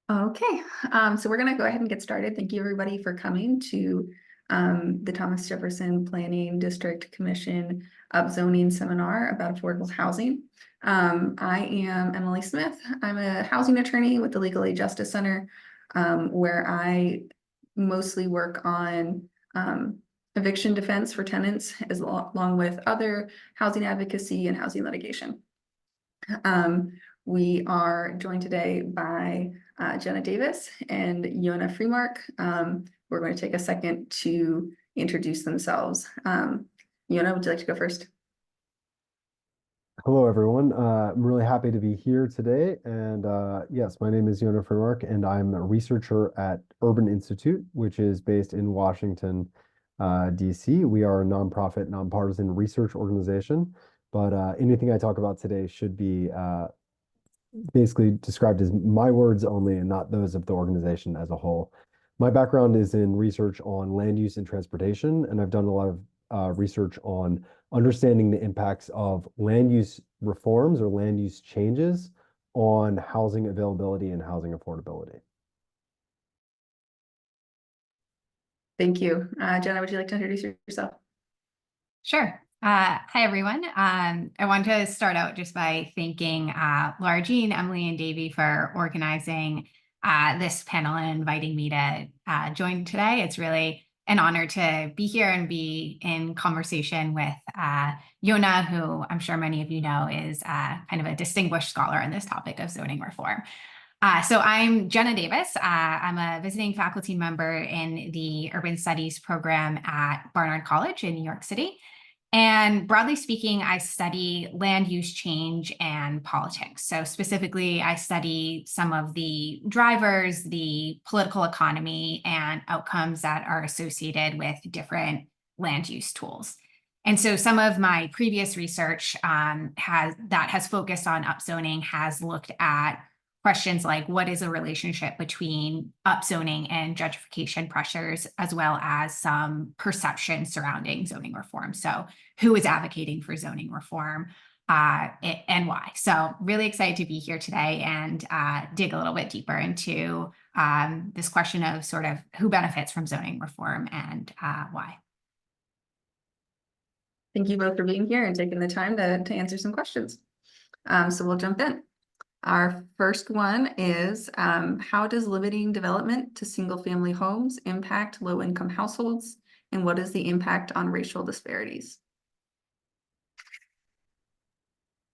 Okay, so we're going to go ahead and get started. Thank you, everybody, for coming to the Thomas Jefferson Planning District Commission Upzoning Seminar about affordable housing. I am Emily Smith. I'm a housing attorney with the Legal Aid Justice Center, where I mostly work on eviction defense for tenants, along with other housing advocacy and housing litigation. We are joined today by Jenna Davis and Yonah Freemark. We're going to take a second to introduce themselves. Yonah, would you like to go first? Hello, everyone. I'm really happy to be here today. And yes, my name is Yonah Freemark, and I'm a researcher at Urban Institute, which is based in Washington, D.C. We are a nonprofit, nonpartisan research organization, but anything I talk about today should be basically described as my words only and not those of the organization as a whole. My background is in research on land use and transportation, and I've done a lot of research on understanding the impacts of land use reforms or land use changes on housing availability and housing affordability. Thank you. Jenna, would you like to introduce yourself? Sure. Hi, everyone. I want to start out just by thanking Laura Jean, Emily, and Davey for organizing this panel and inviting me to join today. It's really an honor to be here and be in conversation with Yonah, who I'm sure many of you know is kind of a distinguished scholar on this topic of zoning reform. So I'm Jenna Davis. I'm a visiting faculty member in the Urban Studies program at Barnard College in New York City. And broadly speaking, I study land use change and politics. So specifically, I study some of the drivers, the political economy, and outcomes that are associated with different land use tools. And so some of my previous research has focused on upzoning has looked at questions like what is a relationship between upzoning and gentrification pressures, as well as some perception surrounding zoning reform. So who is advocating for zoning reform and why? So really excited to be here today and dig a little bit deeper into this question of sort of who benefits from zoning reform and why. Thank you both for being here and taking the time to answer some questions. So we'll jump in. Our first one is, how does limiting development to single-family homes impact low-income households, and what is the impact on racial disparities?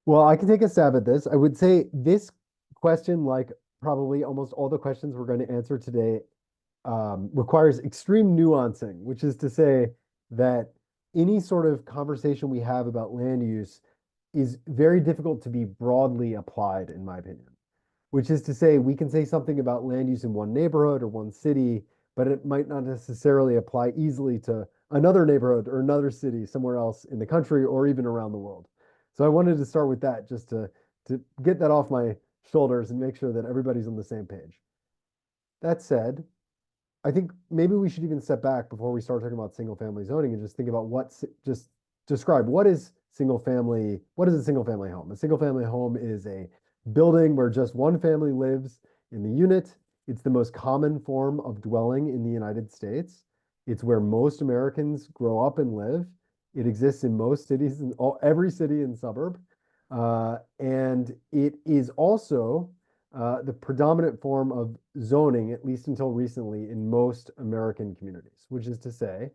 Well, I can take a stab at this. I would say this question, like probably almost all the questions we're going to answer today, requires extreme nuancing, which is to say that any sort of conversation we have about land use is very difficult to be broadly applied, in my opinion. Which is to say, we can say something about land use in one neighborhood or one city, but it might not necessarily apply easily to another neighborhood or another city somewhere else in the country or even around the world. So I wanted to start with that just to get that off my shoulders and make sure that everybody's on the same page. That said, I think maybe we should even step back before we start talking about single family zoning and just think about just describe what is a single family home? A single family home is a building where just one family lives in the unit. It's the most common form of dwelling in the United States. It's where most Americans grow up and live. It exists in most cities, in every city and suburb. And it is also the predominant form of zoning, at least until recently, in most American communities, which is to say,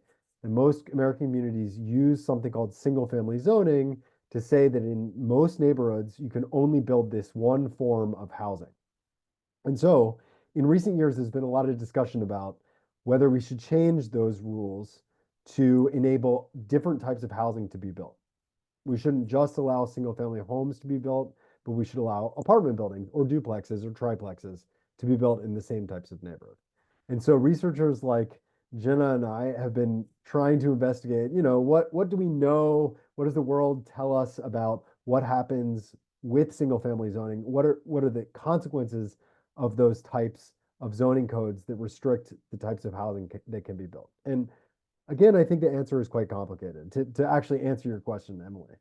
and most American communities use something called single-family zoning to say that in most neighborhoods, you can only build this one form of housing. And so in recent years, there's been a lot of discussion about whether we should change those rules to enable different types of housing to be built. We shouldn't just allow single-family homes to be built, but we should allow apartment buildings or duplexes or triplexes to be built in the same types of neighborhood. And so researchers like Jenna and I have been trying to investigate, what do we know? What does the world tell us about what happens with single family zoning? What are the consequences of those types of zoning codes that restrict the types of housing that can be built? And again, I think the answer is quite complicated. To actually answer your question, Emily,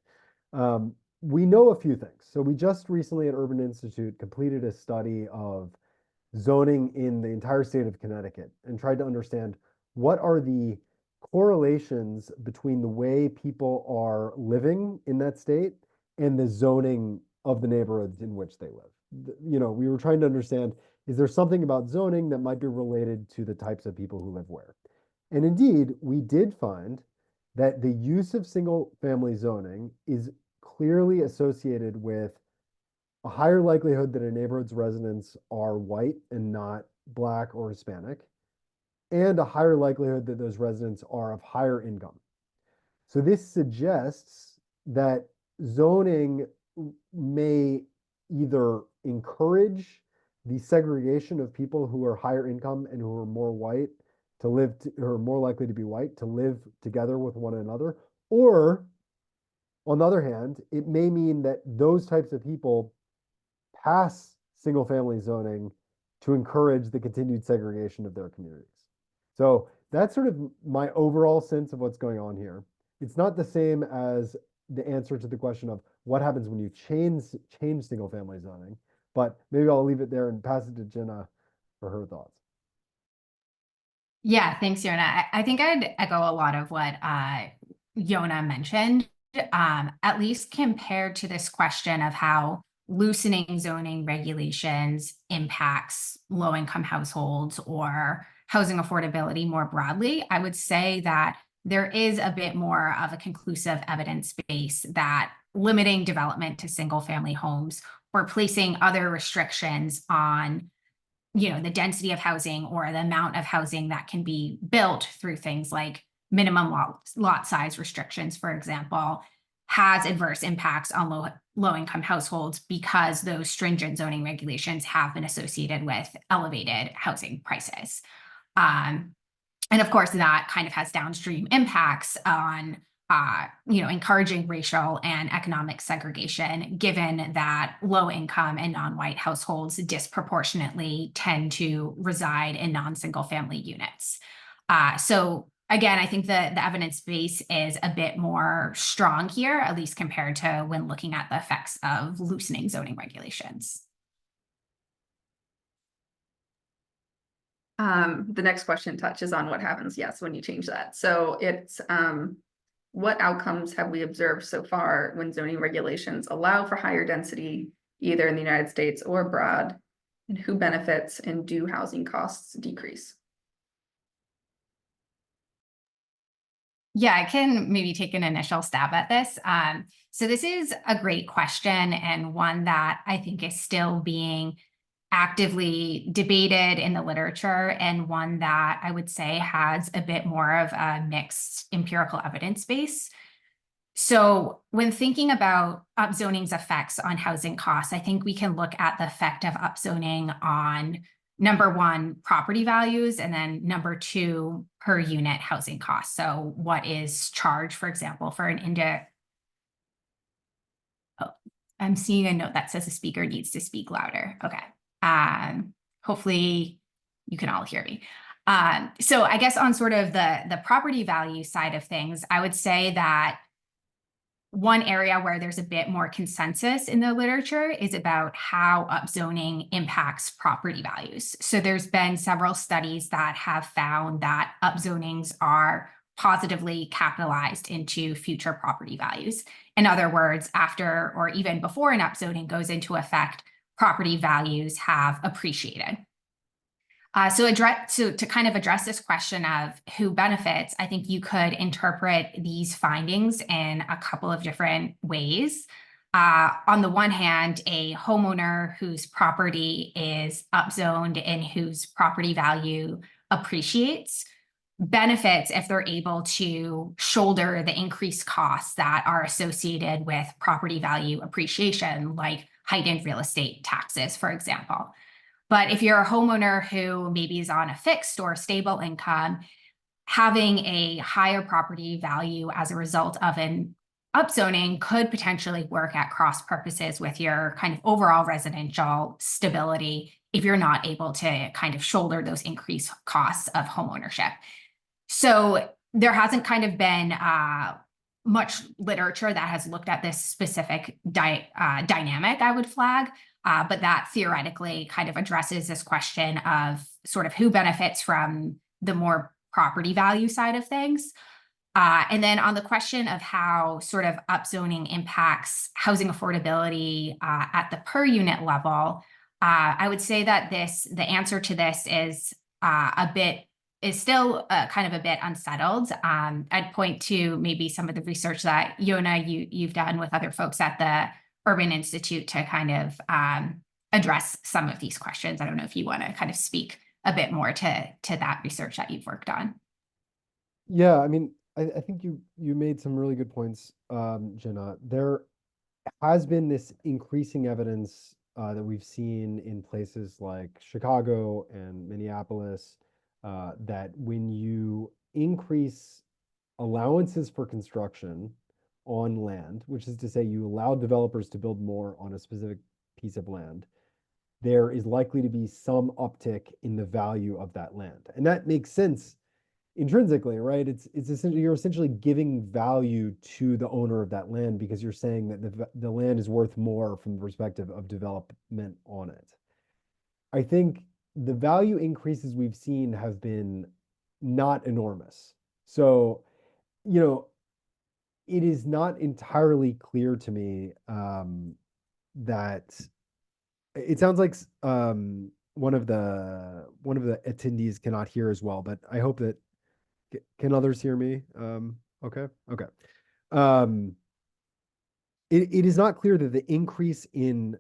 we know a few things. So we just recently at Urban Institute completed a study of zoning in the entire state of Connecticut and tried to understand what are the correlations between the way people are living in that state and the zoning of the neighborhoods in which they live. We were trying to understand, is there something about zoning that might be related to the types of people who live where? And indeed, we did find that the use of single family zoning is clearly associated with a higher likelihood that a neighborhood's residents are white and not Black or Hispanic, and a higher likelihood that those residents are of higher income. So this suggests that zoning may either encourage the segregation of people who are higher income and who are more white to live, or are more likely to be white, to live together with one another, or on the other hand, it may mean that those types of people pass single family zoning to encourage the continued segregation of their communities. So that's sort of my overall sense of what's going on here. It's not the same as the answer to the question of what happens when you change single family zoning, but maybe I'll leave it there and pass it to Jenna for her thoughts. Yeah, thanks, Yonah. I think I'd echo a lot of what Yonah mentioned, at least compared to this question of how loosening zoning regulations impacts low-income households or housing affordability more broadly. I would say that there is a bit more of a conclusive evidence base that limiting development to single-family homes or placing other restrictions on the density of housing or the amount of housing that can be built through things like minimum lot size restrictions, for example, has adverse impacts on low-income households because those stringent zoning regulations have been associated with elevated housing prices. And of course, that kind of has downstream impacts on encouraging racial and economic segregation, given that low income and non-white households disproportionately tend to reside in non-single family units. So again, I think the evidence base is a bit more strong here, at least compared to when looking at the effects of loosening zoning regulations. The next question touches on what happens, yes, when you change that. So it's what outcomes have we observed so far when zoning regulations allow for higher density, either in the United States or abroad, and who benefits and do housing costs decrease? Yeah, I can maybe take an initial stab at this. So this is a great question and one that I think is still being actively debated in the literature, and one that I would say has a bit more of a mixed empirical evidence base. So when thinking about upzoning's effects on housing costs, I think we can look at the effect of upzoning on number one, property values, and then number two, per unit housing costs. So what is charged, for example, for an I'm seeing a note that says the speaker needs to speak louder. Okay. Hopefully you can all hear me. So I guess on sort of the property value side of things, I would say that one area where there's a bit more consensus in the literature is about how upzoning impacts property values. So there's been several studies that have found that upzonings are positively capitalized into future property values. In other words, after or even before an upzoning goes into effect, property values have appreciated. So to kind of address this question of who benefits, I think you could interpret these findings in a couple of different ways. On the one hand, a homeowner whose property is upzoned and whose property value appreciates benefits if they're able to shoulder the increased costs that are associated with property value appreciation, like heightened real estate taxes, for example. But if you're a homeowner who maybe is on a fixed or stable income, having a higher property value as a result of an upzoning could potentially work at cross purposes with your kind of overall residential stability if you're not able to kind of shoulder those increased costs of homeownership. So there hasn't kind of been much literature that has looked at this specific dynamic, I would flag. But that theoretically kind of addresses this question of sort of who benefits from the more property value side of things. And then on the question of how sort of upzoning impacts housing affordability at the per unit level, I would say that the answer to this is still kind of a bit unsettled. I'd point to maybe some of the research that Yonah, you've done with other folks at the Urban Institute to kind of address some of these questions. I don't know if you want to kind of speak a bit more to that research that you've worked on. Yeah, I mean, I think you made some really good points, Jenna. There has been this increasing evidence that we've seen in places like Chicago and Minneapolis that when you increase allowances for construction on land, which is to say you allow developers to build more on a specific piece of land, there is likely to be some uptick in the value of that land. And that makes sense intrinsically, right? It's essentially, you're essentially giving value to the owner of that land because you're saying that the land is worth more from the perspective of development on it. I think the value increases we've seen have been not enormous. So, you know, it is not entirely clear to me that it sounds like one of the attendees cannot hear as well, but I hope that can others hear me? Okay. Um, it is not clear that the increase in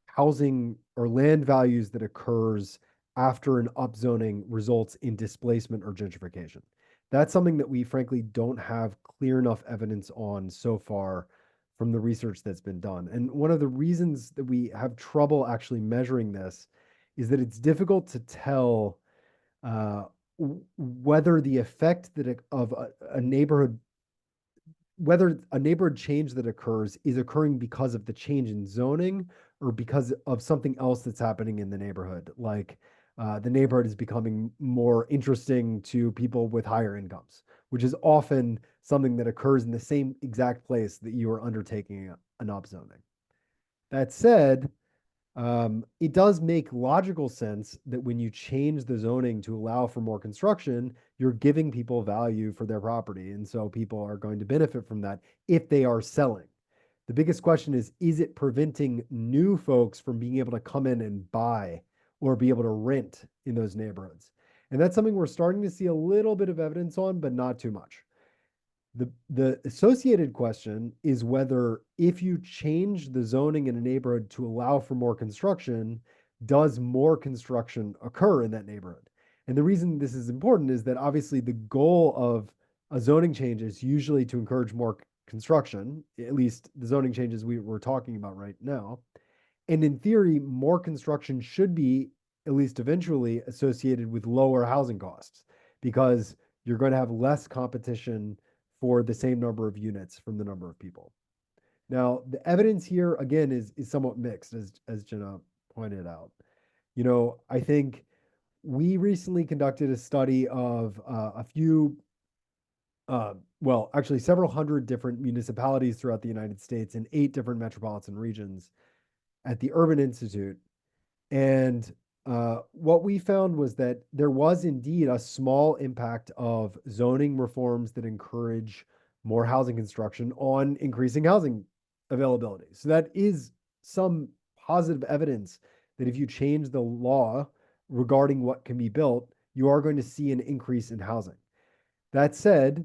housing or land values that occurs after an upzoning results in displacement or gentrification. That's something that we frankly don't have clear enough evidence on so far from the research that's been done. And one of the reasons that we have trouble actually measuring this is that it's difficult to tell whether the effect of a neighborhood, whether a neighborhood change that occurs is occurring because of the change in zoning or because of something else that's happening in the neighborhood, like the neighborhood is becoming more interesting to people with higher incomes, which is often something that occurs in the same exact place that you are undertaking an upzoning. That said, it does make logical sense that when you change the zoning to allow for more construction, you're giving people value for their property. And so people are going to benefit from that if they are selling. The biggest question is it preventing new folks from being able to come in and buy or be able to rent in those neighborhoods? And that's something we're starting to see a little bit of evidence on, but not too much. The associated question is whether if you change the zoning in a neighborhood to allow for more construction, does more construction occur in that neighborhood? And the reason this is important is that obviously the goal of a zoning change is usually to encourage more construction, at least the zoning changes we're talking about right now. And in theory, more construction should be, at least eventually, associated with lower housing costs because you're going to have less competition for the same number of units from the number of people. Now, the evidence here, again, is somewhat mixed, as Jenna pointed out. You know, I think we recently conducted a study of a few, well, actually several hundred different municipalities throughout the United States in 8 different metropolitan regions at the Urban Institute. And what we found was that there was indeed a small impact of zoning reforms that encourage more housing construction on increasing housing availability. So that is some positive evidence that if you change the law regarding what can be built, you are going to see an increase in housing. That said,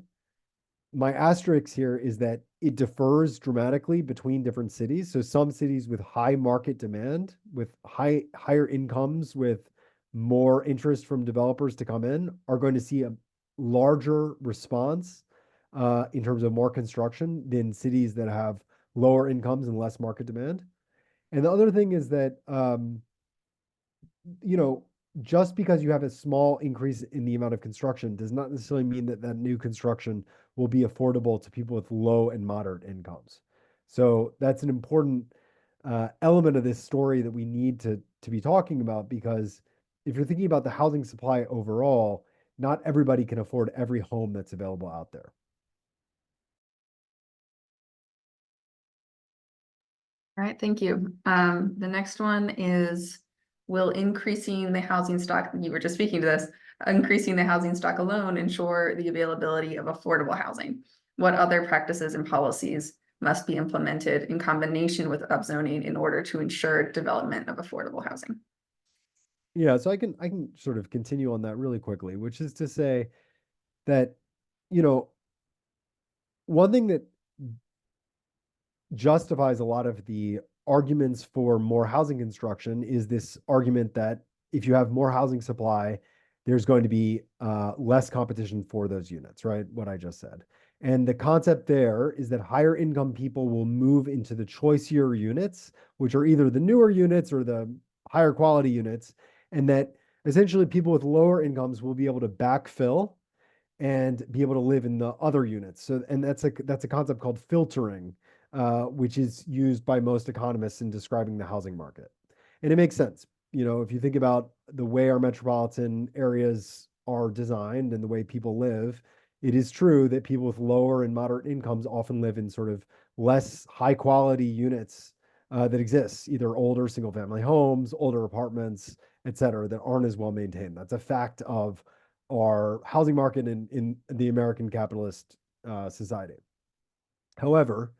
my asterisk here is that it differs dramatically between different cities. So some cities with high market demand, with higher incomes, with more interest from developers to come in, are going to see a larger response in terms of more construction than cities that have lower incomes and less market demand. And the other thing is that, you know, just because you have a small increase in the amount of construction does not necessarily mean that that new construction will be affordable to people with low and moderate incomes. So that's an important element of this story that we need to be talking about, because if you're thinking about the housing supply overall, not everybody can afford every home that's available out there. All right, thank you. The next one is, will increasing the housing stock, you were just speaking to this, increasing the housing stock alone ensure the availability of affordable housing? What other practices and policies must be implemented in combination with upzoning in order to ensure development of affordable housing? Yeah, so I can sort of continue on that really quickly, which is to say that, you know, one thing that justifies a lot of the arguments for more housing construction is this argument that if you have more housing supply, there's going to be less competition for those units, right? What I just said. And the concept there is that higher income people will move into the choicier units, which are either the newer units or the higher quality units, and that essentially people with lower incomes will be able to backfill and be able to live in the other units. So, and that's a concept called filtering, which is used by most economists in describing the housing market. And it makes sense. You know, if you think about the way our metropolitan areas are designed and the way people live, it is true that people with lower and moderate incomes often live in sort of less high quality units that exist, either older single family homes, older apartments, et cetera, that aren't as well maintained. That's a fact of our housing market in the American capitalist society. However,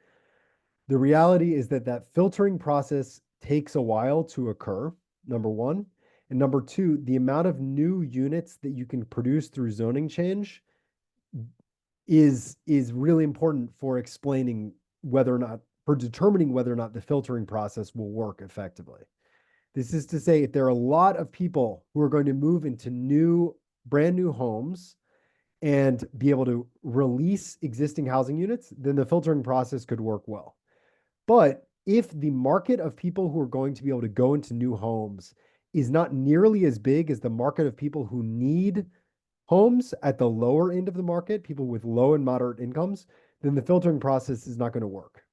the reality is that that filtering process takes a while to occur, number one. And number two, the amount of new units that you can produce through zoning change is really important for explaining whether or not, for determining whether or not the filtering process will work effectively. This is to say, if there are a lot of people who are going to move into brand new homes and be able to release existing housing units, then the filtering process could work well. But if the market of people who are going to be able to go into new homes is not nearly as big as the market of people who need homes at the lower end of the market, people with low and moderate incomes, then the filtering process is not going to work.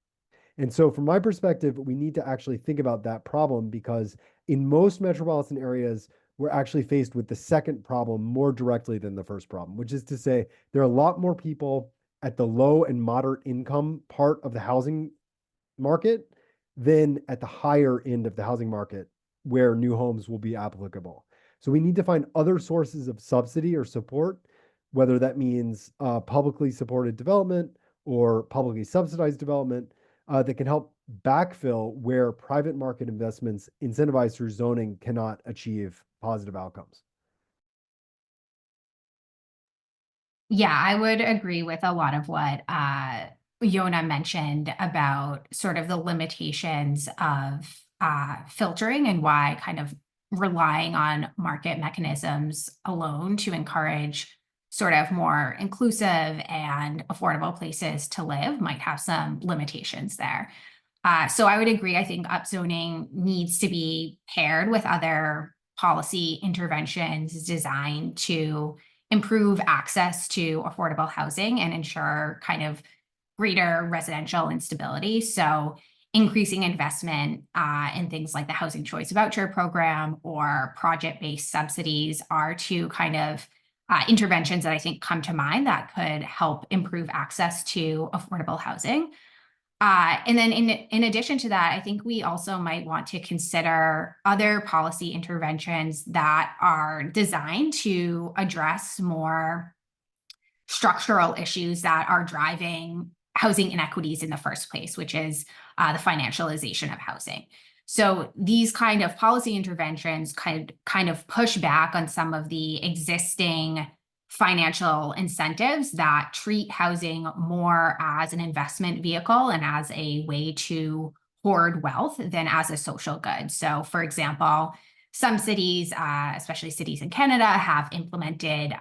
And so from my perspective, we need to actually think about that problem, because in most metropolitan areas, we're actually faced with the second problem more directly than the first problem, which is to say there are a lot more people at the low and moderate income part of the housing market than at the higher end of the housing market where new homes will be applicable. So we need to find other sources of subsidy or support, whether that means publicly supported development or publicly subsidized development, that can help backfill where private market investments incentivized through zoning cannot achieve positive outcomes. Yeah, I would agree with a lot of what Yonah mentioned about sort of the limitations of filtering and why kind of relying on market mechanisms alone to encourage sort of more inclusive and affordable places to live might have some limitations there. So I would agree. I think upzoning needs to be paired with other policy interventions designed to improve access to affordable housing and ensure kind of greater residential instability. So increasing investment in things like the Housing Choice Voucher Program or project-based subsidies are two kind of interventions that I think come to mind that could help improve access to affordable housing. And then in addition to that, I think we also might want to consider other policy interventions that are designed to address more structural issues that are driving housing inequities in the first place, which is the financialization of housing. So these kind of policy interventions kind of push back on some of the existing financial incentives that treat housing more as an investment vehicle and as a way to hoard wealth than as a social good. So, for example, some cities, especially cities in Canada, have implemented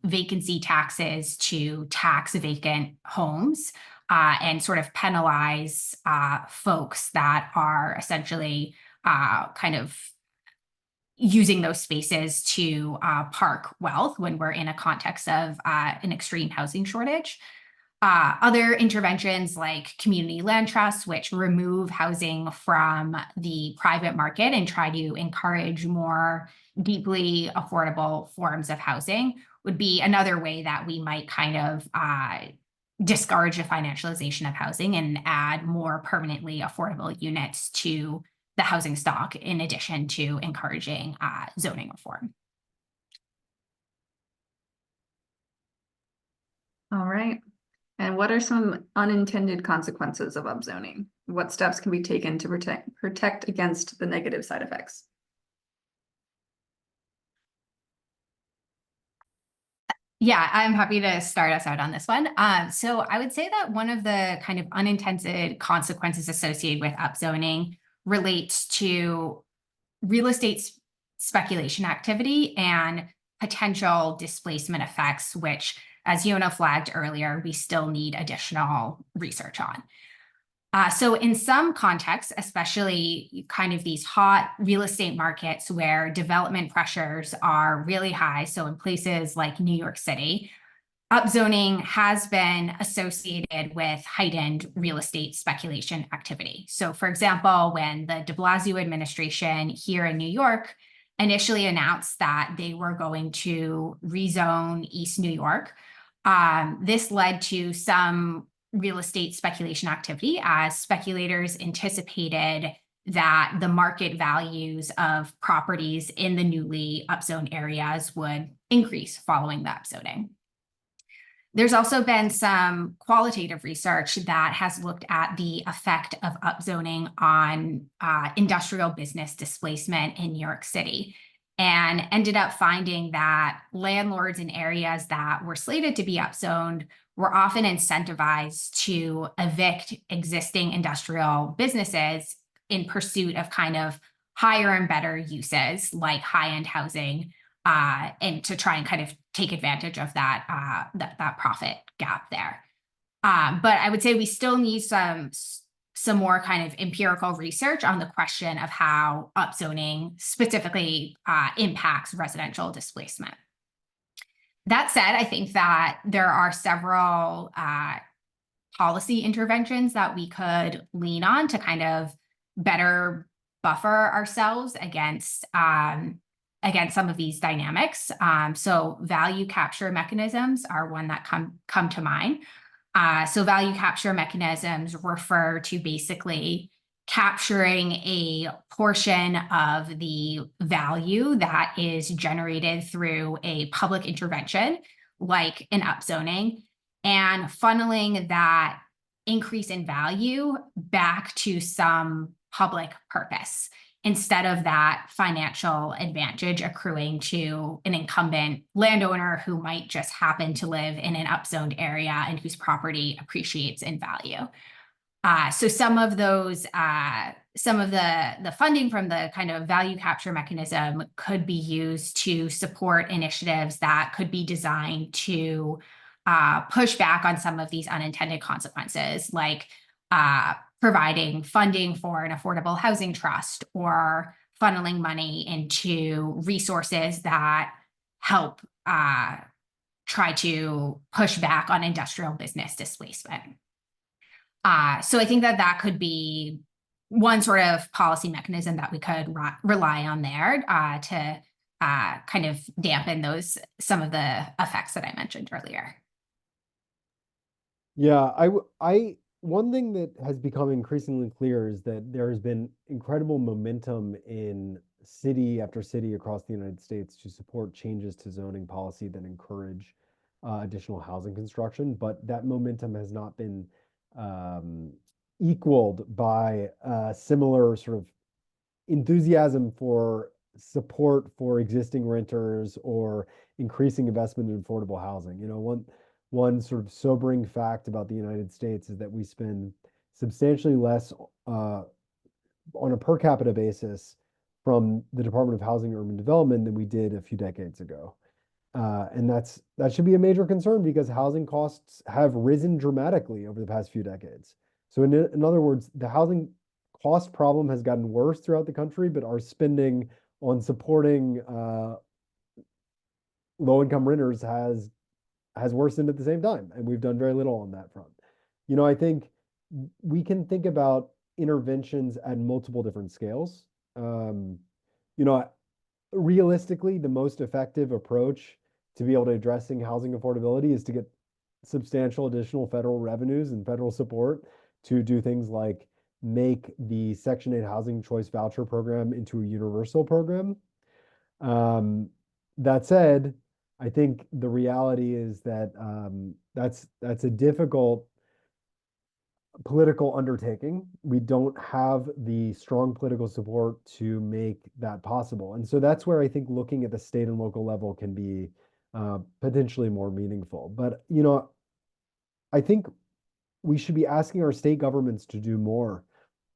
vacancy taxes to tax vacant homes and sort of penalize folks that are essentially kind of using those spaces to park wealth when we're in a context of an extreme housing shortage. Other interventions like community land trusts, which remove housing from the private market and try to encourage more deeply affordable forms of housing, would be another way that we might kind of discourage the financialization of housing and add more permanently affordable units to the housing stock, in addition to encouraging zoning reform. All right. And what are some unintended consequences of upzoning? What steps can be taken to protect against the negative side effects? Yeah, I'm happy to start us out on this one. So I would say that one of the kind of unintended consequences associated with upzoning relates to real estate speculation activity and potential displacement effects, which, as Yonah flagged earlier, we still need additional research on. So in some contexts, especially kind of these hot real estate markets where development pressures are really high, so in places like New York City, upzoning has been associated with heightened real estate speculation activity. So for example, when the de Blasio administration here in New York initially announced that they were going to rezone East New York, this led to some real estate speculation activity as speculators anticipated that the market values of properties in the newly upzoned areas would increase following the upzoning. There's also been some qualitative research that has looked at the effect of upzoning on industrial business displacement in New York City, and ended up finding that landlords in areas that were slated to be upzoned were often incentivized to evict existing industrial businesses in pursuit of kind of higher and better uses like high-end housing, and to try and kind of take advantage of that profit gap there. But I would say we still need some more kind of empirical research on the question of how upzoning specifically impacts residential displacement. That said, I think that there are several policy interventions that we could lean on to kind of better buffer ourselves against some of these dynamics. So value capture mechanisms are one that come to mind. So value capture mechanisms refer to basically capturing a portion of the value that is generated through a public intervention, like an upzoning, and funneling that increase in value back to some public purpose, instead of that financial advantage accruing to an incumbent landowner who might just happen to live in an upzoned area and whose property appreciates in value. So some of those, some of the funding from the kind of value capture mechanism could be used to support initiatives that could be designed to push back on some of these unintended consequences, like providing funding for an affordable housing trust or funneling money into resources that help try to push back on industrial business displacement. So I think that could be one sort of policy mechanism that we could rely on there to kind of dampen some of the effects that I mentioned earlier. Yeah, one thing that has become increasingly clear is that there has been incredible momentum in city after city across the United States to support changes to zoning policy that encourage additional housing construction, but that momentum has not been equaled by similar sort of enthusiasm for support for existing renters or increasing investment in affordable housing. You know, one sort of sobering fact about the United States is that we spend substantially less on a per capita basis from the Department of Housing and Urban Development than we did a few decades ago. And that should be a major concern because housing costs have risen dramatically over the past few decades. So in other words, the housing cost problem has gotten worse throughout the country, but our spending on supporting low-income renters has worsened at the same time, and we've done very little on that front. You know, I think we can think about interventions at multiple different scales. You know, realistically, the most effective approach to be able to addressing housing affordability is to get substantial additional federal revenues and federal support to do things like make the Section 8 Housing Choice Voucher Program into a universal program. That said, I think the reality is that that's a difficult political undertaking. We don't have the strong political support to make that possible. And so that's where I think looking at the state and local level can be potentially more meaningful. But, you know, I think we should be asking our state governments to do more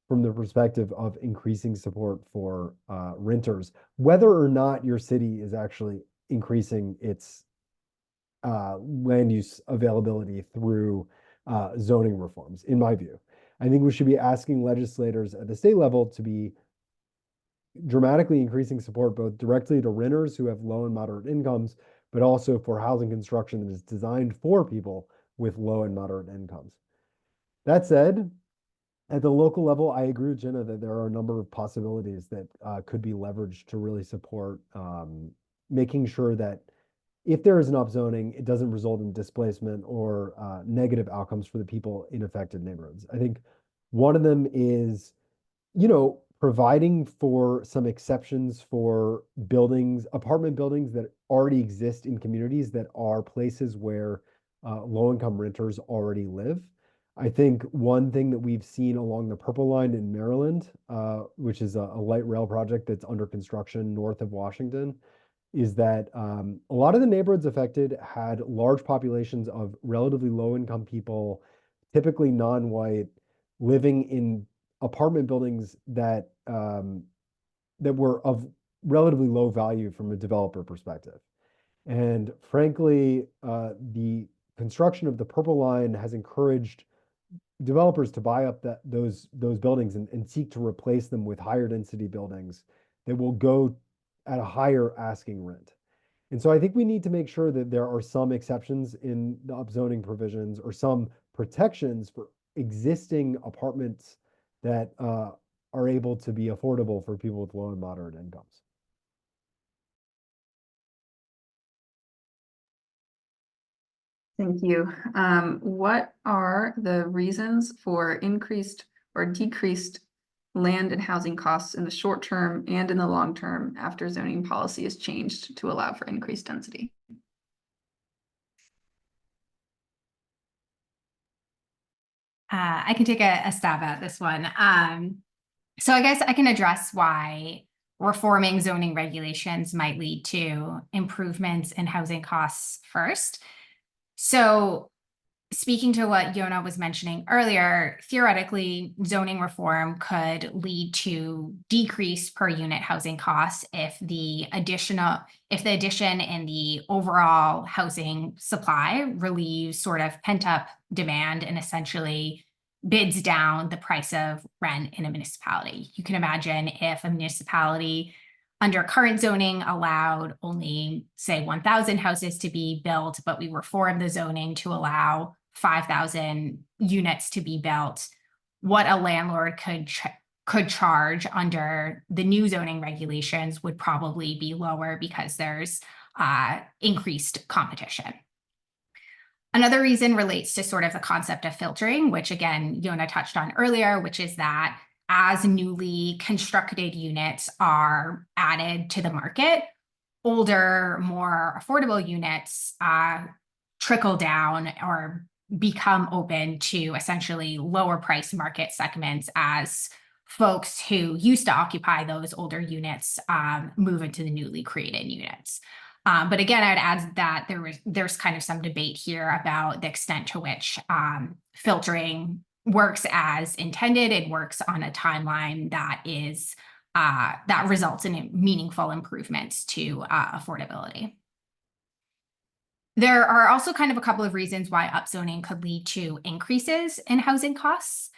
from the perspective of increasing support for renters, whether or not your city is actually increasing its land use availability through zoning reforms, in my view. I think we should be asking legislators at the state level to be dramatically increasing support both directly to renters who have low and moderate incomes, but also for housing construction that is designed for people with low and moderate incomes. That said, at the local level, I agree with Jenna that there are a number of possibilities that could be leveraged to really support making sure that if there is an upzoning, it doesn't result in displacement or negative outcomes for the people in affected neighborhoods. I think one of them is, you know, providing for some exceptions for buildings, apartment buildings that already exist in communities that are places where low-income renters already live. I think one thing that we've seen along the Purple Line in Maryland, which is a light rail project that's under construction north of Washington, is that a lot of the neighborhoods affected had large populations of relatively low-income people, typically non-white, living in apartment buildings that that were of relatively low value from a developer perspective. And frankly, the construction of the Purple Line has encouraged developers to buy up those buildings and seek to replace them with higher density buildings that will go at a higher asking rent. And so I think we need to make sure that there are some exceptions in the upzoning provisions or some protections for existing apartments that are able to be affordable for people with low and moderate incomes. Thank you. What are the reasons for increased or decreased land and housing costs in the short term and in the long term after zoning policy is changed to allow for increased density? I can take a stab at this one. So I guess I can address why reforming zoning regulations might lead to improvements in housing costs first. So speaking to what Yonah was mentioning earlier, theoretically, zoning reform could lead to decreased per unit housing costs if the addition in the overall housing supply relieves sort of pent-up demand and essentially bids down the price of rent in a municipality. You can imagine if a municipality under current zoning allowed only, say, 1,000 houses to be built, but we reformed the zoning to allow 5,000 units to be built, what a landlord could charge under the new zoning regulations would probably be lower because there's increased competition. Another reason relates to sort of the concept of filtering, which again, Yonah touched on earlier, which is that as newly constructed units are added to the market, older, more affordable units trickle down or become open to essentially lower price market segments as folks who used to occupy those older units move into the newly created units. But again, I'd add that there's kind of some debate here about the extent to which filtering works as intended. It works on a timeline that is that results in meaningful improvements to affordability. There are also kind of a couple of reasons why upzoning could lead to increases in housing costs.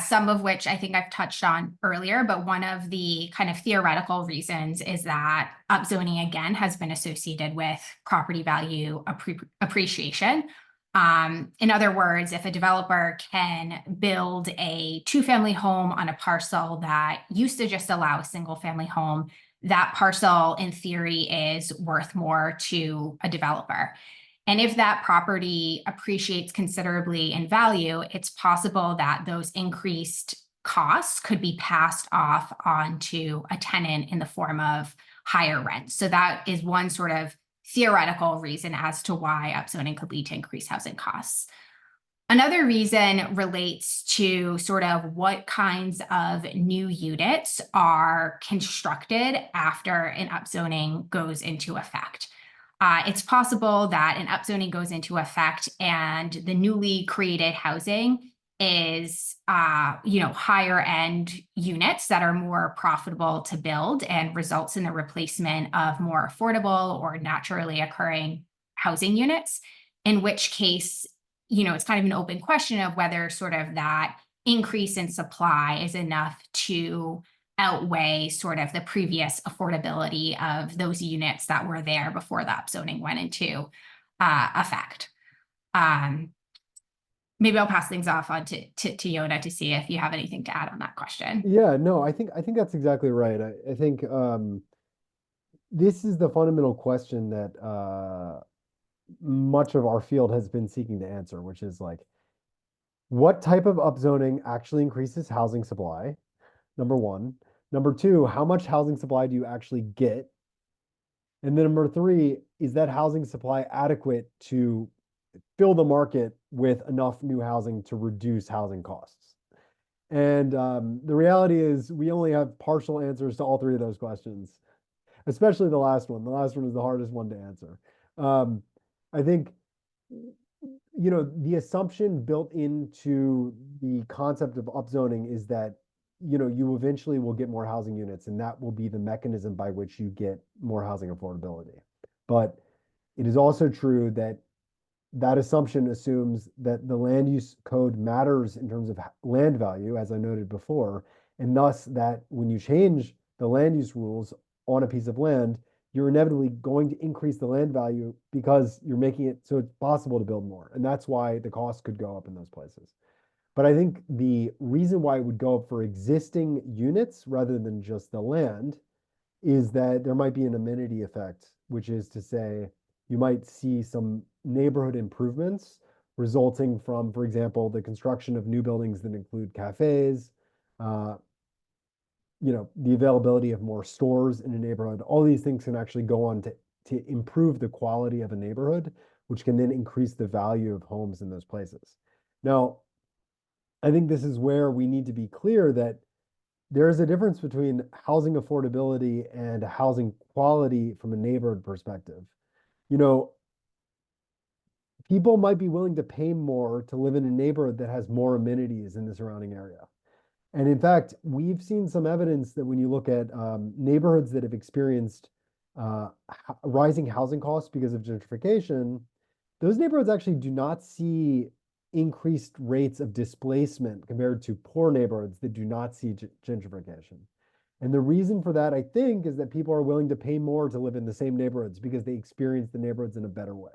Some of which I think I've touched on earlier, but one of the kind of theoretical reasons is that upzoning again has been associated with property value appreciation. In other words, if a developer can build a two-family home on a parcel that used to just allow a single-family home, that parcel in theory is worth more to a developer. And if that property appreciates considerably in value, it's possible that those increased costs could be passed off onto a tenant in the form of higher rent. So that is one sort of theoretical reason as to why upzoning could lead to increased housing costs. Another reason relates to sort of what kinds of new units are constructed after an upzoning goes into effect. It's possible that an upzoning goes into effect and the newly created housing is, higher end units that are more profitable to build and results in the replacement of more affordable or naturally occurring housing units, in which case, it's kind of an open question of whether sort of that increase in supply is enough to outweigh sort of the previous affordability of those units that were there before the upzoning went into effect. Maybe I'll pass things off on to Yonah to see if you have anything to add on that question. Yeah, no, I think that's exactly right. I think this is the fundamental question that much of our field has been seeking to answer, which is like, what type of upzoning actually increases housing supply? Number one. Number two, how much housing supply do you actually get? And then number three, is that housing supply adequate to fill the market with enough new housing to reduce housing costs? And the reality is we only have partial answers to all three of those questions, especially the last one. The last one is the hardest one to answer. I think, the assumption built into the concept of upzoning is that, you eventually will get more housing units, and that will be the mechanism by which you get more housing affordability. But it is also true that that assumption assumes that the land use code matters in terms of land value, as I noted before, and thus that when you change the land use rules on a piece of land, you're inevitably going to increase the land value because you're making it so it's possible to build more. And that's why the cost could go up in those places. But I think the reason why it would go up for existing units rather than just the land is that there might be an amenity effect, which is to say, you might see some neighborhood improvements resulting from, for example, the construction of new buildings that include cafes, the availability of more stores in a neighborhood. All these things can actually go on to improve the quality of a neighborhood, which can then increase the value of homes in those places. Now, I think this is where we need to be clear that there is a difference between housing affordability and housing quality from a neighborhood perspective. People might be willing to pay more to live in a neighborhood that has more amenities in the surrounding area. And in fact, we've seen some evidence that when you look at neighborhoods that have experienced rising housing costs because of gentrification, those neighborhoods actually do not see increased rates of displacement compared to poor neighborhoods that do not see gentrification. And the reason for that, I think, is that people are willing to pay more to live in the same neighborhoods because they experience the neighborhoods in a better way.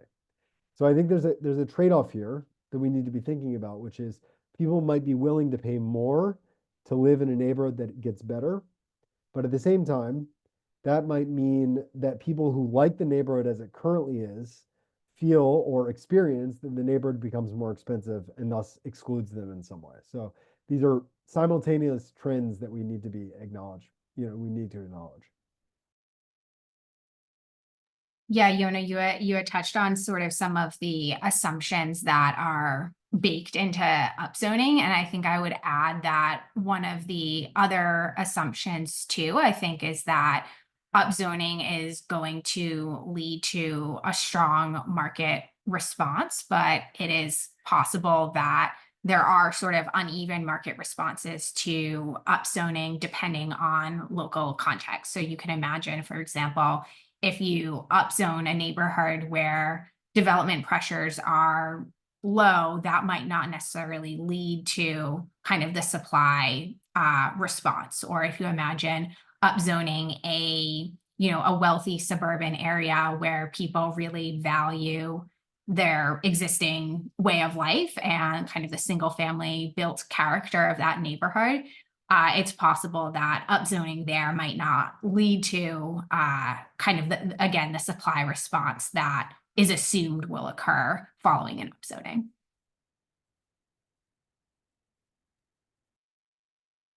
So I think there's a trade-off here that we need to be thinking about, which is people might be willing to pay more to live in a neighborhood that gets better. But at the same time, that might mean that people who like the neighborhood as it currently is feel or experience that the neighborhood becomes more expensive and thus excludes them in some way. So these are simultaneous trends that we need to be acknowledged. We need to acknowledge. Yeah, Yonah, you had touched on sort of some of the assumptions that are baked into upzoning. And I think I would add that one of the other assumptions too, I think, is that upzoning is going to lead to a strong market response, but it is possible that there are sort of uneven market responses to upzoning depending on local context. So you can imagine, for example, if you upzone a neighborhood where development pressures are low, that might not necessarily lead to kind of the supply response. Or if you imagine upzoning a wealthy suburban area where people really value their existing way of life and kind of the single family built character of that neighborhood, it's possible that upzoning there might not lead to kind of the supply response that is assumed will occur following an upzoning.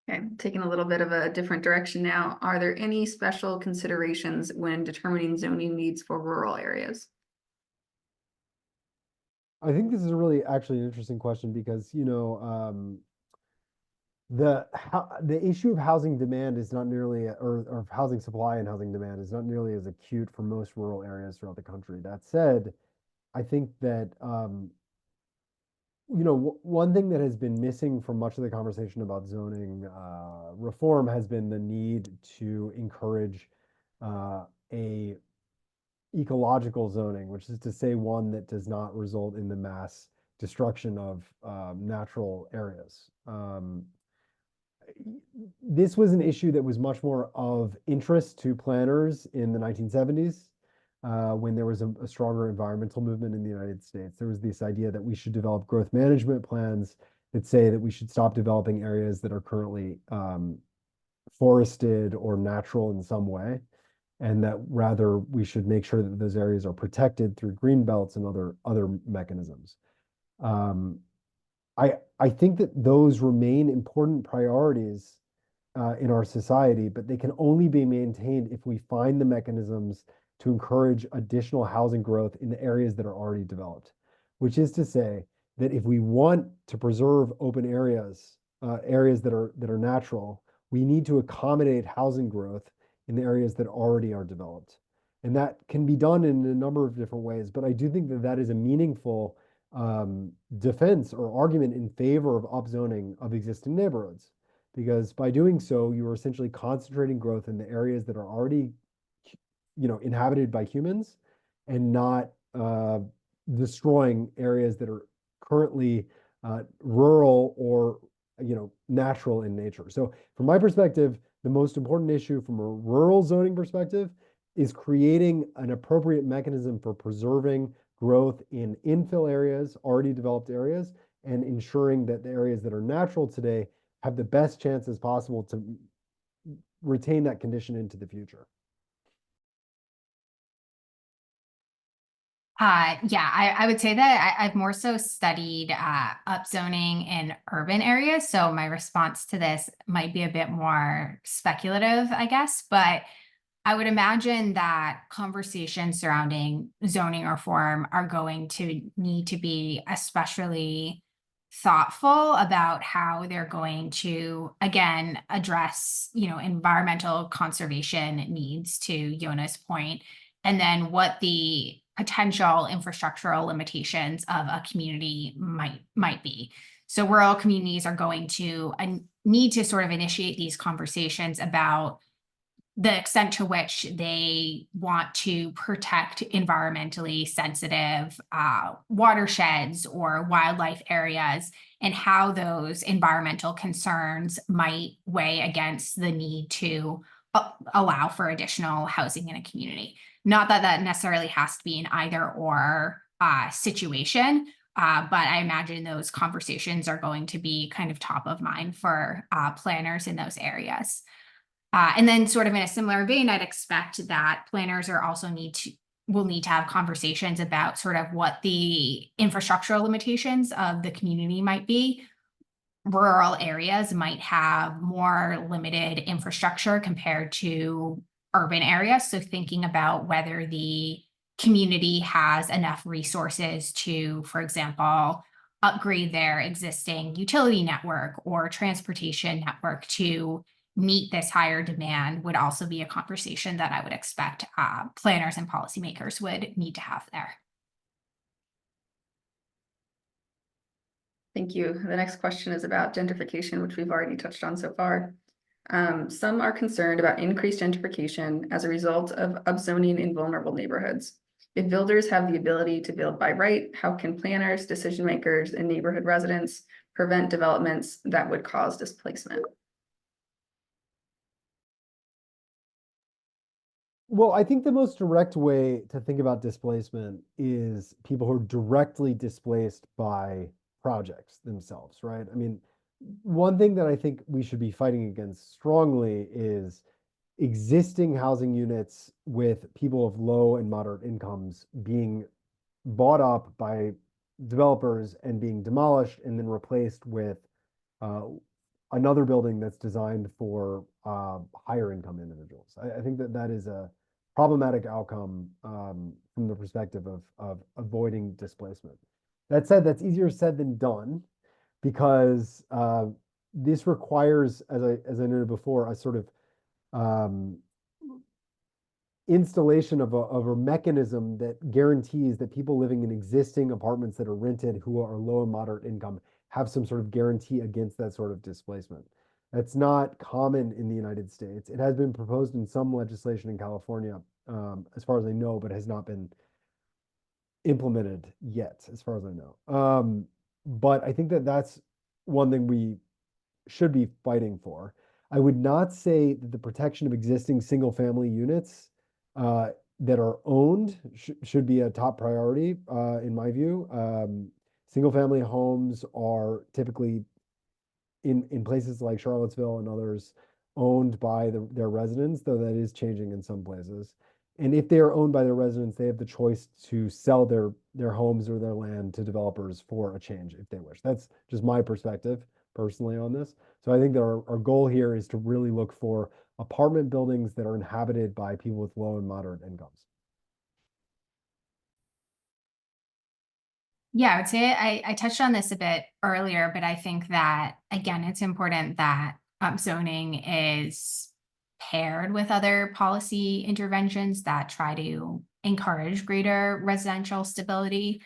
Okay, taking a little bit of a different direction now. Are there any special considerations when determining zoning needs for rural areas? I think this is a really actually an interesting question because, the issue of housing demand is not nearly, or housing supply and housing demand is not nearly as acute for most rural areas throughout the country. That said, I think that, one thing that has been missing from much of the conversation about zoning reform has been the need to encourage a ecological zoning, which is to say one that does not result in the mass destruction of natural areas. This was an issue that was much more of interest to planners in the 1970s. When there was a stronger environmental movement in the United States. There was this idea that we should develop growth management plans that say that we should stop developing areas that are currently forested or natural in some way, and that rather we should make sure that those areas are protected through green belts and other mechanisms. I think that those remain important priorities in our society, but they can only be maintained if we find the mechanisms to encourage additional housing growth in the areas that are already developed, which is to say that if we want to preserve open areas, areas that are natural, we need to accommodate housing growth in the areas that already are developed. And that can be done in a number of different ways, but I do think that that is a meaningful defense or argument in favor of upzoning of existing neighborhoods. Because by doing so, you are essentially concentrating growth in the areas that are already inhabited by humans and not destroying areas that are currently rural or natural in nature. So from my perspective, the most important issue from a rural zoning perspective is creating an appropriate mechanism for preserving growth in infill areas, already developed areas, and ensuring that the areas that are natural today have the best chances possible to retain that condition into the future. Yeah, I would say that I've more so studied upzoning in urban areas. So my response to this might be a bit more speculative, I guess, but I would imagine that conversations surrounding zoning reform are going to need to be especially thoughtful about how they're going to, again, address, environmental conservation needs, to Yonah's point, and then what the potential infrastructural limitations of a community might be. So rural communities are going to need to sort of initiate these conversations about the extent to which they want to protect environmentally sensitive watersheds or wildlife areas, and how those environmental concerns might weigh against the need to allow for additional housing in a community. Not that that necessarily has to be an either or situation, but I imagine those conversations are going to be kind of top of mind for planners in those areas. And then sort of in a similar vein, I'd expect that planners are also will need to have conversations about sort of what the infrastructural limitations of the community might be. Rural areas might have more limited infrastructure compared to urban areas. So thinking about whether the community has enough resources to, for example, upgrade their existing utility network or transportation network to meet this higher demand would also be a conversation that I would expect planners and policymakers would need to have there. Thank you. The next question is about gentrification, which we've already touched on so far. Some are concerned about increased gentrification as a result of upzoning in vulnerable neighborhoods. If builders have the ability to build by right, how can planners, decision makers, and neighborhood residents prevent developments that would cause displacement? Well, I think the most direct way to think about displacement is people who are directly displaced by projects themselves, right? I mean, one thing that I think we should be fighting against strongly is existing housing units with people of low and moderate incomes being bought up by developers and being demolished and then replaced with another building that's designed for higher income individuals. I think that that is a problematic outcome from the perspective of avoiding displacement. That said, that's easier said than done because this requires, as I noted before, a sort of installation of a mechanism that guarantees that people living in existing apartments that are rented who are low and moderate income have some sort of guarantee against that sort of displacement. That's not common in the United States. It has been proposed in some legislation in California, as far as I know, but has not been implemented yet, as far as I know. But I think that that's one thing we should be fighting for. I would not say that the protection of existing single family units that are owned should be a top priority, in my view. Single family homes are typically in places like Charlottesville and others owned by their residents, though that is changing in some places. And if they are owned by their residents, they have the choice to sell their homes or their land to developers for a change if they wish. That's just my perspective personally on this. So I think that our goal here is to really look for apartment buildings that are inhabited by people with low and moderate incomes. Yeah, I would say I touched on this a bit earlier, but I think that, again, it's important that upzoning is paired with other policy interventions that try to encourage greater residential stability.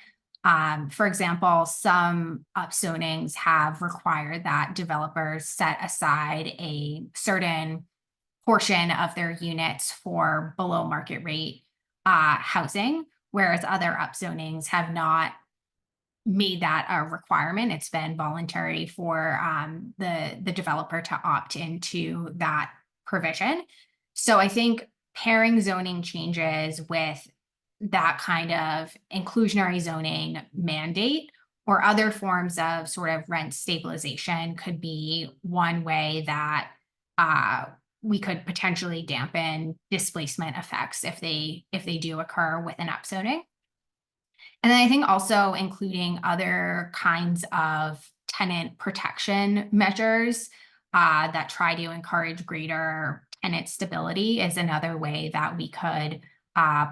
For example, some upzonings have required that developers set aside a certain portion of their units for below market rate housing, whereas other upzonings have not made that a requirement. It's been voluntary for the developer to opt into that provision. So I think pairing zoning changes with that kind of inclusionary zoning mandate or other forms of sort of rent stabilization could be one way that we could potentially dampen displacement effects if they do occur with an upzoning. And then I think also including other kinds of tenant protection measures that try to encourage greater tenant stability is another way that we could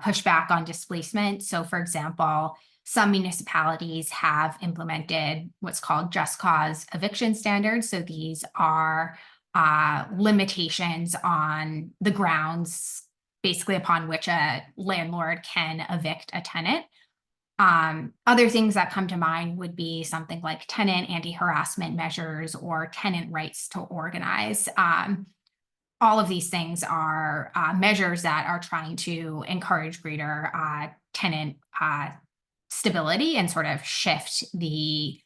push back on displacement. So, for example, some municipalities have implemented what's called just cause eviction standards. So these are limitations on the grounds basically upon which a landlord can evict a tenant. Other things that come to mind would be something like tenant anti-harassment measures or tenant rights to organize. All of these things are measures that are trying to encourage greater tenant stability and sort of shift the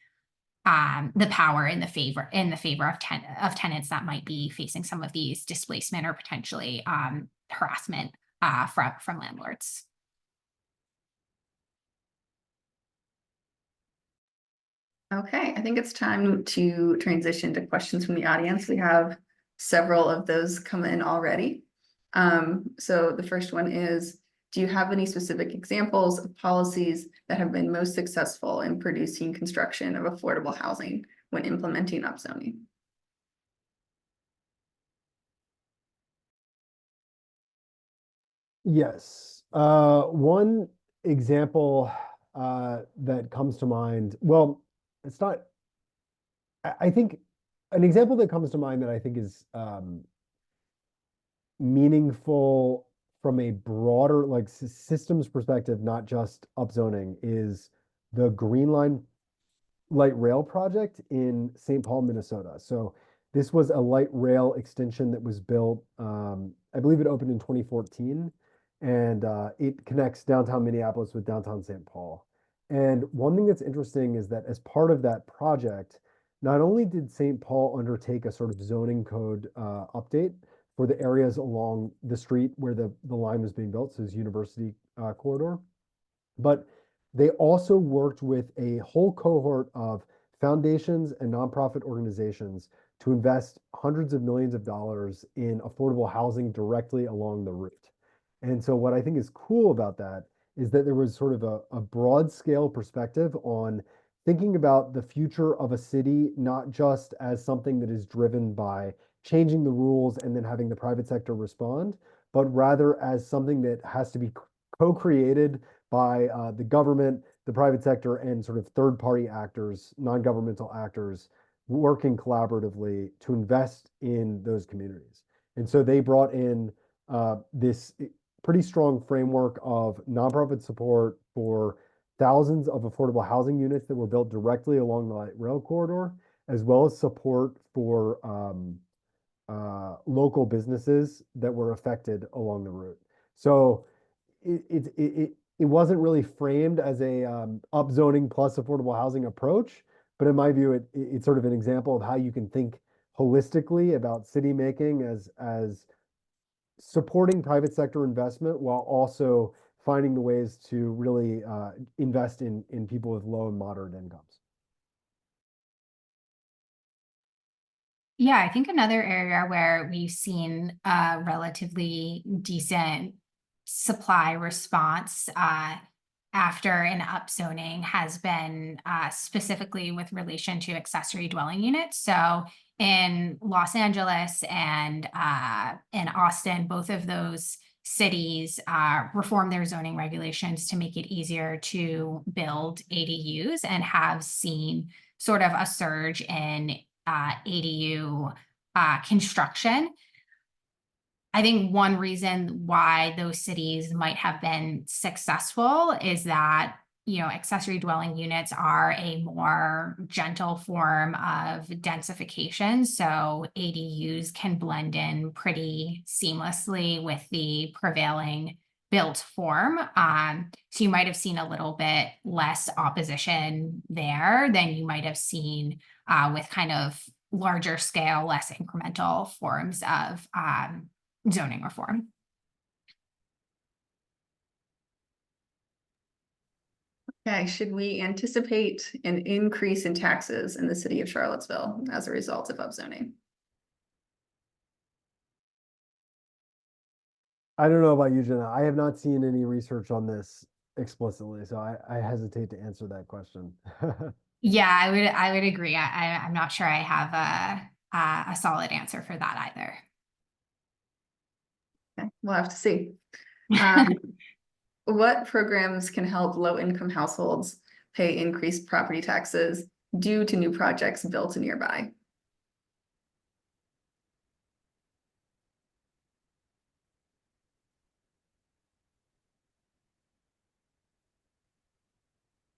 power in the favor of tenants that might be facing some of these displacement or potentially harassment from landlords. Okay, I think it's time to transition to questions from the audience. We have several of those come in already. So the first one is, do you have any specific examples of policies that have been most successful in producing construction of affordable housing when implementing upzoning? Yes. One example that comes to mind, well, it's not, I think an example that comes to mind that I think is meaningful from a broader like systems perspective, not just upzoning, is the Green Line light rail project in St. Paul, Minnesota. So this was a light rail extension that was built, I believe it opened in 2014, and it connects downtown Minneapolis with downtown St. Paul. And one thing that's interesting is that as part of that project, not only did St. Paul undertake a sort of zoning code update for the areas along the street where the line was being built, so it's University corridor, but they also worked with a whole cohort of foundations and nonprofit organizations to invest hundreds of millions of dollars in affordable housing directly along the route. And so what I think is cool about that is that there was sort of a broad scale perspective on thinking about the future of a city, not just as something that is driven by changing the rules and then having the private sector respond, but rather as something that has to be co-created by the government, the private sector, and sort of third-party actors, non-governmental actors, working collaboratively to invest in those communities. And so they brought in this pretty strong framework of nonprofit support for thousands of affordable housing units that were built directly along the light rail corridor, as well as support for local businesses that were affected along the route. So it wasn't really framed as a upzoning plus affordable housing approach, but in my view, it's sort of an example of how you can think holistically about city making as supporting private sector investment while also finding the ways to really invest in people with low and moderate incomes. Yeah, I think another area where we've seen a relatively decent supply response after an upzoning has been specifically with relation to accessory dwelling units. So in Los Angeles and in Austin, both of those cities reformed their zoning regulations to make it easier to build ADUs and have seen sort of a surge in ADU construction. I think one reason why those cities might have been successful is that, accessory dwelling units are a more gentle form of densification. So ADUs can blend in pretty seamlessly with the prevailing built form. So you might have seen a little bit less opposition there than you might have seen with kind of larger scale, less incremental forms of zoning reform. Okay, should we anticipate an increase in taxes in the city of Charlottesville as a result of upzoning? I don't know about you, Jenna. I have not seen any research on this explicitly, so I hesitate to answer that question. Yeah, I would agree. I'm not sure I have a solid answer for that either. Okay, we'll have to see. What programs can help low-income households pay increased property taxes due to new projects built nearby?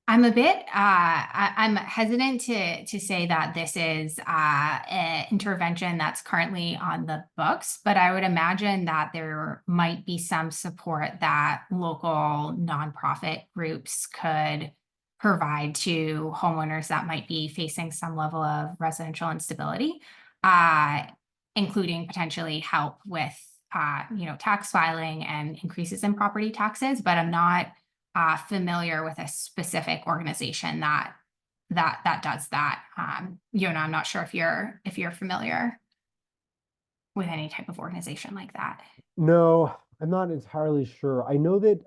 I'm a bit, I'm hesitant to say that this is an intervention that's currently on the books, but I would imagine that there might be some support that local nonprofit groups could provide to homeowners that might be facing some level of residential instability, including potentially help with, tax filing and increases in property taxes, but I'm not familiar with a specific organization that does that. Yonah, I'm not sure if you're familiar with any type of organization like that. No, I'm not entirely sure. I know that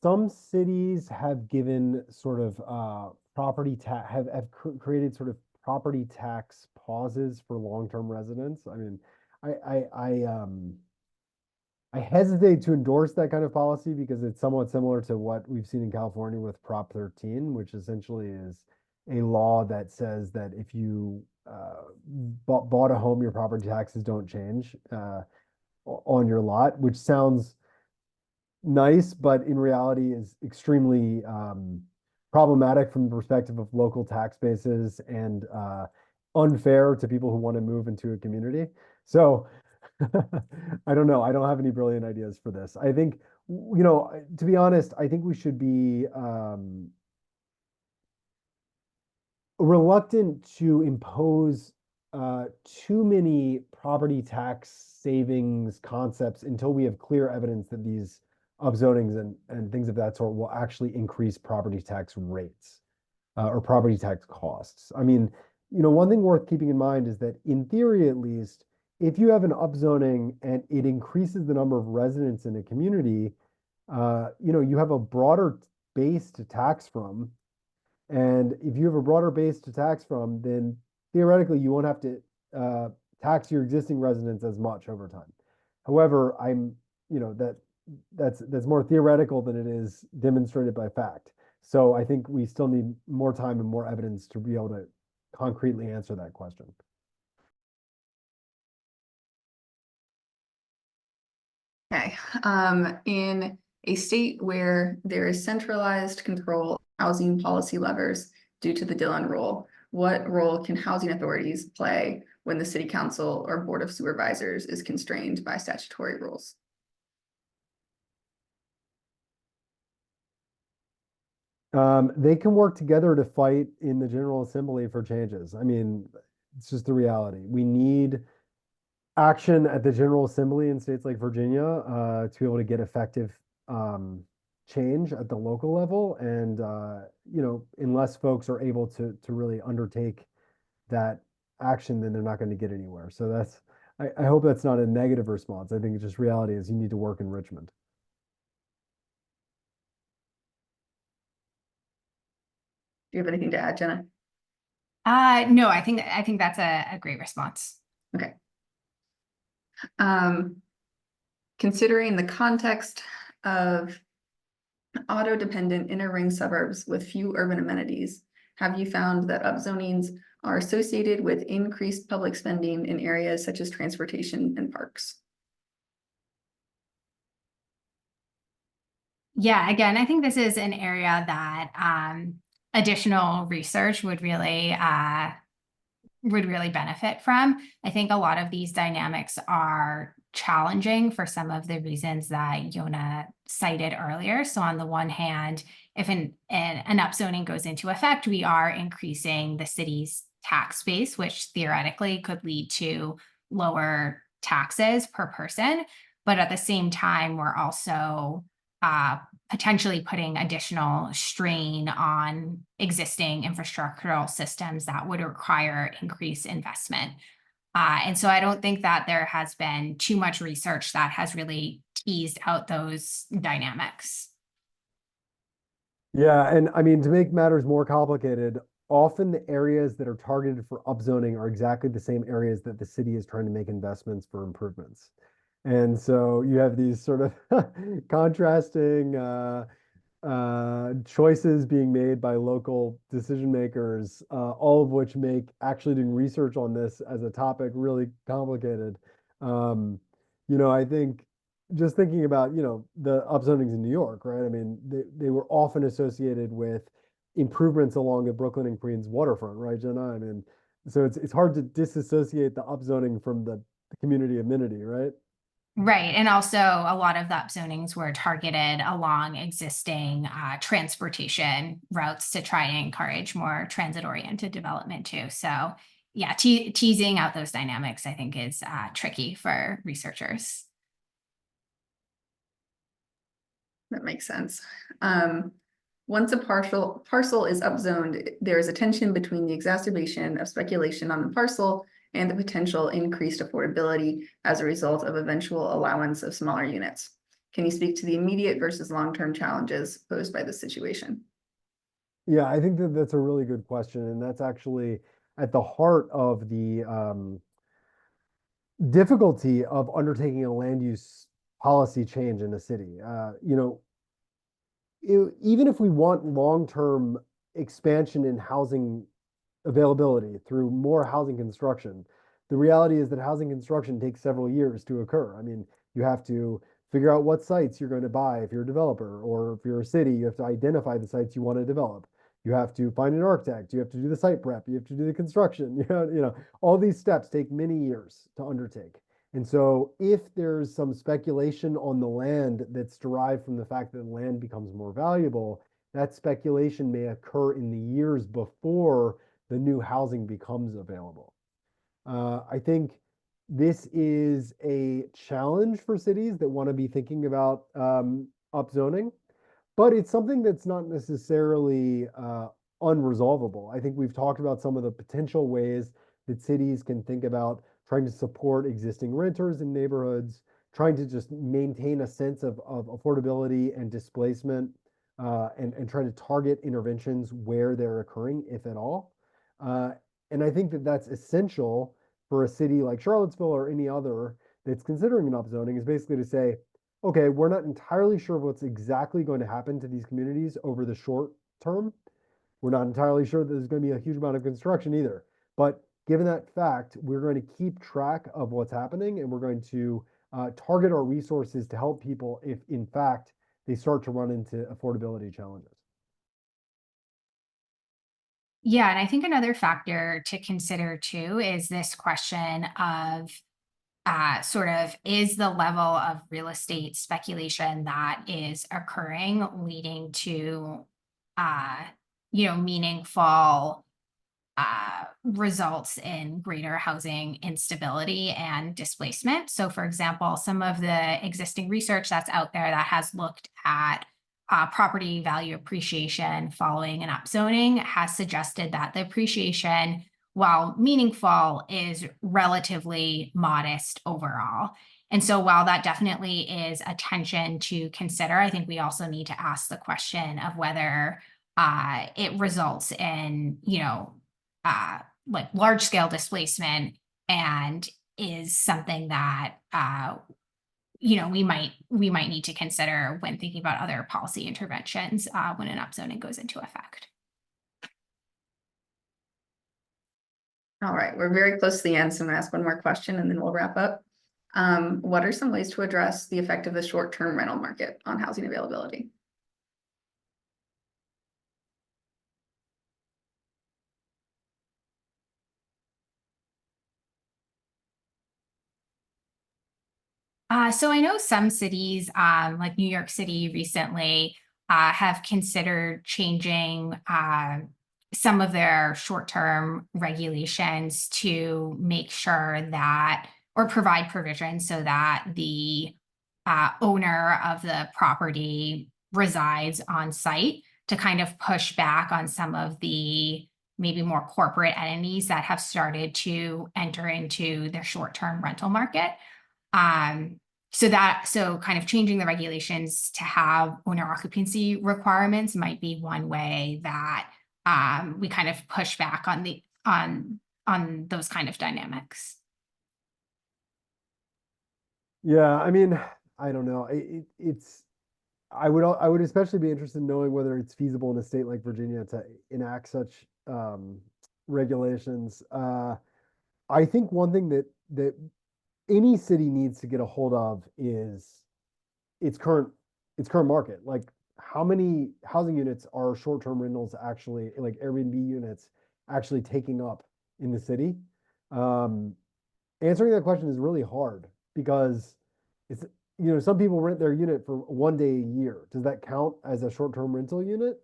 some cities have given sort of property tax have created sort of property tax pauses for long-term residents. I mean, I hesitate to endorse that kind of policy because it's somewhat similar to what we've seen in California with Prop 13, which essentially is a law that says that if you bought a home, your property taxes don't change on your lot, which sounds nice, but in reality is extremely problematic from the perspective of local tax bases and unfair to people who want to move into a community. So I don't know. I don't have any brilliant ideas for this. I think, to be honest, I think we should be reluctant to impose too many property tax savings concepts until we have clear evidence that these upzonings and things of that sort will actually increase property tax rates or property tax costs. I mean, one thing worth keeping in mind is that in theory, at least, if you have an upzoning and it increases the number of residents in a community, you have a broader base to tax from. And if you have a broader base to tax from, then theoretically you won't have to tax your existing residents as much over time. However, that's more theoretical than it is demonstrated by fact. So I think we still need more time and more evidence to be able to concretely answer that question. Okay, in a state where there is centralized control of housing policy levers due to the Dillon rule, what role can housing authorities play when the city council or board of supervisors is constrained by statutory rules? They can work together to fight in the General Assembly for changes. I mean, it's just the reality. We need action at the General Assembly in states like Virginia to be able to get effective change at the local level. And unless folks are able to really undertake that action, then they're not going to get anywhere. So I hope that's not a negative response. I think it's just reality is you need to work in Richmond. Do you have anything to add, Jenna? No, I think that's a great response. Okay. Considering the context of auto-dependent inner ring suburbs with few urban amenities, have you found that upzonings are associated with increased public spending in areas such as transportation and parks? Yeah, again, I think this is an area that additional research would really benefit from. I think a lot of these dynamics are challenging for some of the reasons that Yonah cited earlier. So on the one hand, if an upzoning goes into effect, we are increasing the city's tax base, which theoretically could lead to lower taxes per person. But at the same time, we're also potentially putting additional strain on existing infrastructural systems that would require increased investment. And so I don't think that there has been too much research that has really teased out those dynamics. Yeah, and I mean, to make matters more complicated, often the areas that are targeted for upzoning are exactly the same areas that the city is trying to make investments for improvements. And so you have these sort of contrasting choices being made by local decision makers, all of which make actually doing research on this as a topic really complicated. I think just thinking about, the upzonings in New York, right? I mean, they were often associated with improvements along the Brooklyn and Queens waterfront, right, Jenna? I mean, so it's hard to disassociate the upzoning from the community amenity, right? Right. And also a lot of the upzonings were targeted along existing transportation routes to try and encourage more transit-oriented development too. So yeah, teasing out those dynamics, I think, is tricky for researchers. That makes sense. Once a parcel is upzoned, there is a tension between the exacerbation of speculation on the parcel and the potential increased affordability as a result of eventual allowance of smaller units. Can you speak to the immediate versus long-term challenges posed by this situation? Yeah, I think that that's a really good question, and that's actually at the heart of the difficulty of undertaking a land use policy change in a city. Even if we want long-term expansion in housing availability through more housing construction, the reality is that housing construction takes several years to occur. I mean, you have to figure out what sites you're going to buy if you're a developer, or if you're a city, you have to identify the sites you want to develop. You have to find an architect, you have to do the site prep, you have to do the construction. All these steps take many years to undertake. And so if there's some speculation on the land that's derived from the fact that the land becomes more valuable, that speculation may occur in the years before the new housing becomes available. I think this is a challenge for cities that want to be thinking about upzoning, but it's something that's not necessarily unresolvable. I think we've talked about some of the potential ways that cities can think about trying to support existing renters in neighborhoods, trying to just maintain a sense of affordability and displacement, and try to target interventions where they're occurring, if at all. And I think that that's essential for a city like Charlottesville or any other that's considering an upzoning, is basically to say, okay, we're not entirely sure what's exactly going to happen to these communities over the short term. We're not entirely sure that there's going to be a huge amount of construction either. But given that fact, we're going to keep track of what's happening, and we're going to target our resources to help people if, in fact, they start to run into affordability challenges. Yeah, and I think another factor to consider too is this question of sort of, is the level of real estate speculation that is occurring leading to meaningful results in greater housing instability and displacement. So for example, some of the existing research that's out there that has looked at property value appreciation following an upzoning has suggested that the appreciation, while meaningful, is relatively modest overall. And so while that definitely is a tension to consider, I think we also need to ask the question of whether it results in, like large scale displacement, and is something that we might need to consider when thinking about other policy interventions when an upzoning goes into effect. All right, we're very close to the end, so I'm gonna ask one more question and then we'll wrap up. What are some ways to address the effect of the short-term rental market on housing availability? So I know some cities, like New York City recently, have considered changing some of their short-term regulations to make sure that, or provide provisions so that the owner of the property resides on site, to kind of push back on some of the maybe more corporate entities that have started to enter into the short-term rental market. So kind of changing the regulations to have owner occupancy requirements might be one way that we kind of push back on those kind of dynamics. Yeah, I mean, I don't know. I would especially be interested in knowing whether it's feasible in a state like Virginia to enact such regulations. I think one thing that any city needs to get a hold of is its current market. Like, how many housing units are short-term rentals actually, like Airbnb units, actually taking up in the city? Answering that question is really hard because it's, some people rent their unit for 1 day a year. Does that count as a short-term rental unit?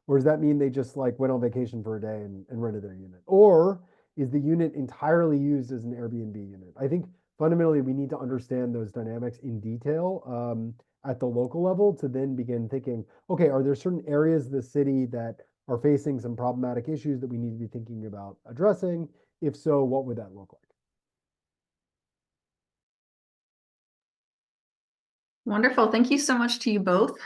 Or does that mean they just like went on vacation for a day and rented their unit? Or is the unit entirely used as an Airbnb unit? I think fundamentally we need to understand those dynamics in detail at the local level to then begin thinking, okay, are there certain areas of the city that are facing some problematic issues that we need to be thinking about addressing? If so, what would that look like? Wonderful. Thank you so much to you both.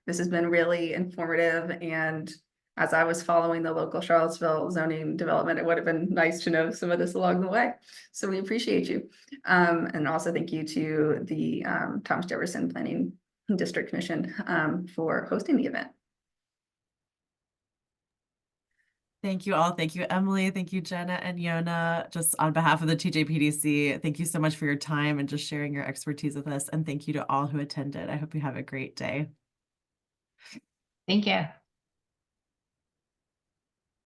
This has been really informative, and as I was following the local Charlottesville zoning development, it would have been nice to know some of this along the way. So we appreciate you. And also thank you to the Thomas Jefferson Planning District Commission for hosting the event. Thank you all. Thank you, Emily. Thank you, Jenna and Yonah. Just on behalf of the TJPDC, thank you so much for your time and just sharing your expertise with us. And thank you to all who attended. I hope you have a great day. Thank you.